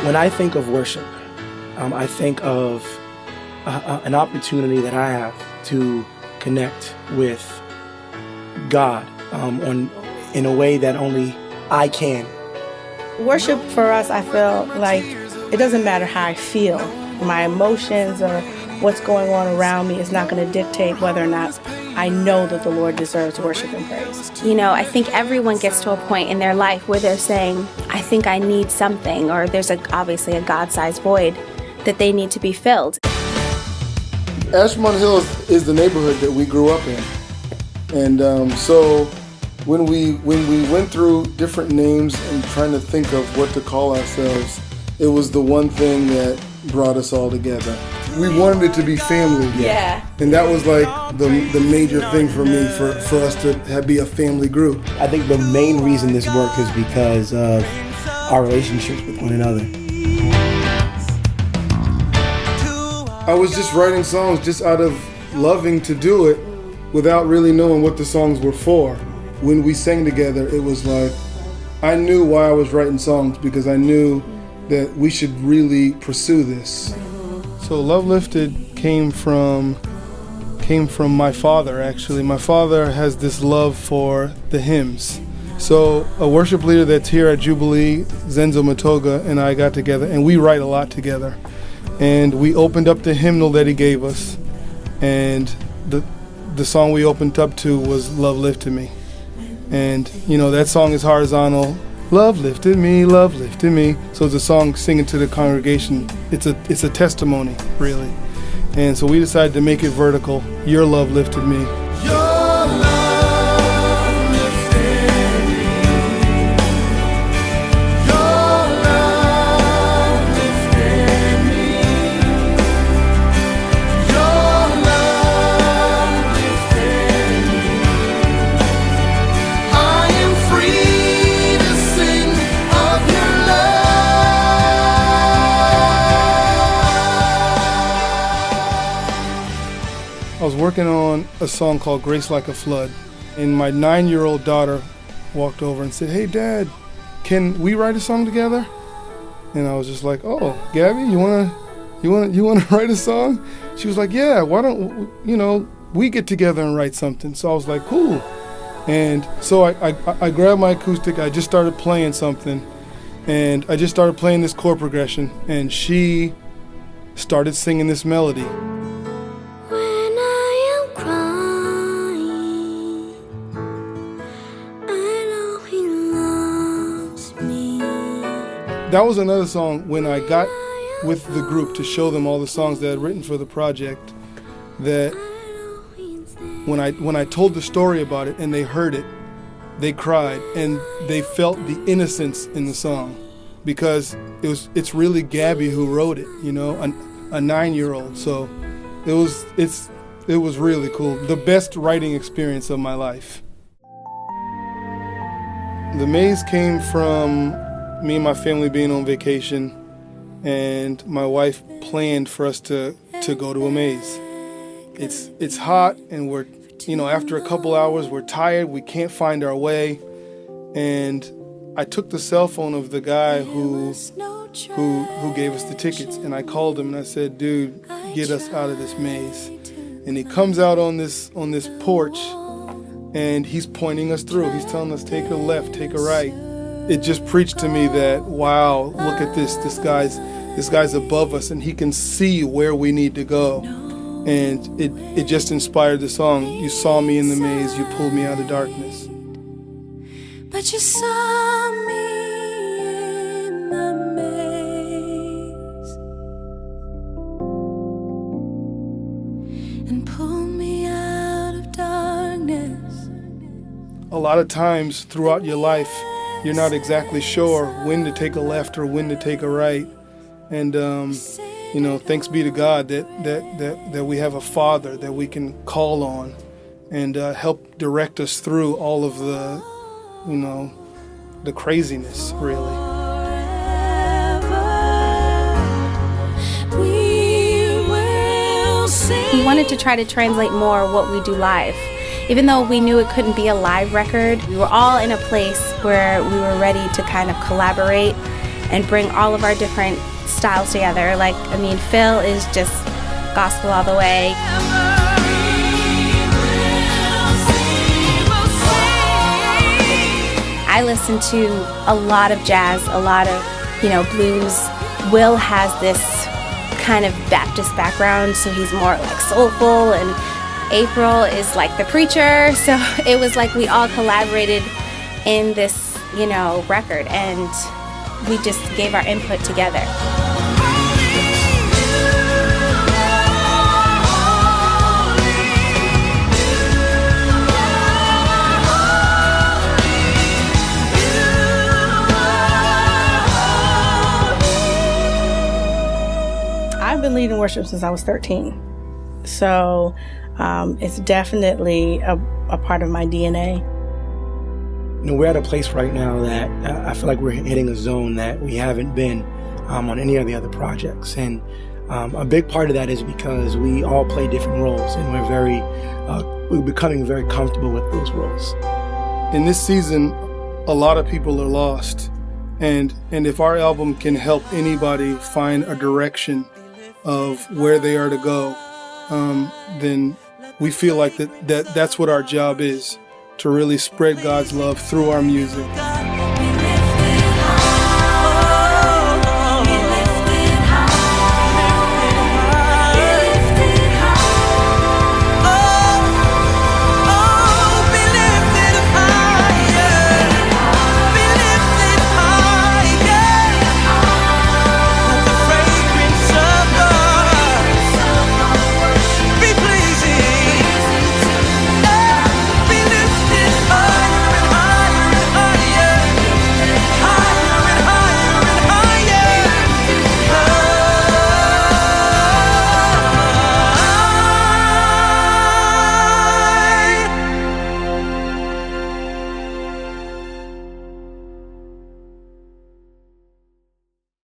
When I think of worship, I think of an opportunity that I have to connect with God in a way that only I can. Worship for us, I feel like it doesn't matter how I feel. My emotions or what's going on around me is not going to dictate whether or not I know that the Lord deserves worship and praise. You know, I think everyone gets to a point in their life where they're saying, I think I need something, or there's obviously a God-sized void that they need to be filled. Ashmont Hill is the neighborhood that we grew up in. And so when we went through different names and trying to think of what to call ourselves, it was the one thing that brought us all together. We wanted it to be family. Yeah. And that was like the major thing for me, for us to be a family group. I think the main reason this worked is because of our relationship with one another. I was just writing songs just out of loving to do it without really knowing what the songs were for. When we sang together, it was like, I knew why I was writing songs, because I knew that we should really pursue this. So Love Lifted came from my father, actually. My father has this love for the hymns. So a worship leader that's here at Jubilee, Zenzo Matoga, and I got together, and we write a lot together. And we opened up the hymnal that he gave us, and the song we opened up to was Love Lifted Me. And, you know, that song is horizontal. Love lifted me, love lifted me. So it's a song singing to the congregation. It's a testimony, really. And so we decided to make it vertical. Your love lifted me. Your love lifted me. Your love lifted me. Your love lifted me. I am free to sing of your love. I was working on a song called Grace Like a Flood, and my 9-year-old daughter walked over and said, "Hey Dad, can we write a song together?" And I was just like, "Oh, Gabby, you wanna write a song?" She was like, "Yeah, why don't we get together and write something?" So I was like, "Cool." And so I grabbed my acoustic, I just started playing something, and I just started playing this chord progression, and she started singing this melody. When I am crying, I know he loves me. That was another song when I got with the group to show them all the songs that I had written for the project, that when I told the story about it and they heard it, they cried and they felt the innocence in the song, because it's really Gabby who wrote it, you know, a 9-year-old. So it was really cool. The best writing experience of my life. The maze came from me and my family being on vacation, and my wife planned for us to go to a maze. It's hot, and we're, after a couple hours, we're tired, we can't find our way. And I took the cell phone of the guy who gave us the tickets, and I called him and I said, "Dude, get us out of this maze." And he comes out on this porch, and he's pointing us through. He's telling us, take a left, take a right. It just preached to me that, wow, look at this. This guy's above us, and he can see where we need to go. And it just inspired the song. You saw me in the maze, you pulled me out of darkness. But you saw me in the maze and pulled me out of darkness. A lot of times throughout your life, you're not exactly sure when to take a left or when to take a right. And thanks be to God that we have a Father that we can call on and help direct us through all of the craziness, really. We wanted to try to translate more what we do live. Even though we knew it couldn't be a live record, we were all in a place where we were ready to kind of collaborate and bring all of our different styles together. Like, I mean, Phil is just gospel all the way. I listen to a lot of jazz, a lot of, blues. Will has this kind of Baptist background, so he's more like soulful, and April is like the preacher. So it was like we all collaborated in this, record, and we just gave our input together. I've been leading worship since I was 13. So it's definitely a part of my DNA. We're at a place right now that I feel like we're hitting a zone that we haven't been on any of the other projects. And a big part of that is because we all play different roles, and we're becoming very comfortable with those roles. In this season, a lot of people are lost. And if our album can help anybody find a direction of where they are to go, then we feel like that's what our job is, to really spread God's love through our music.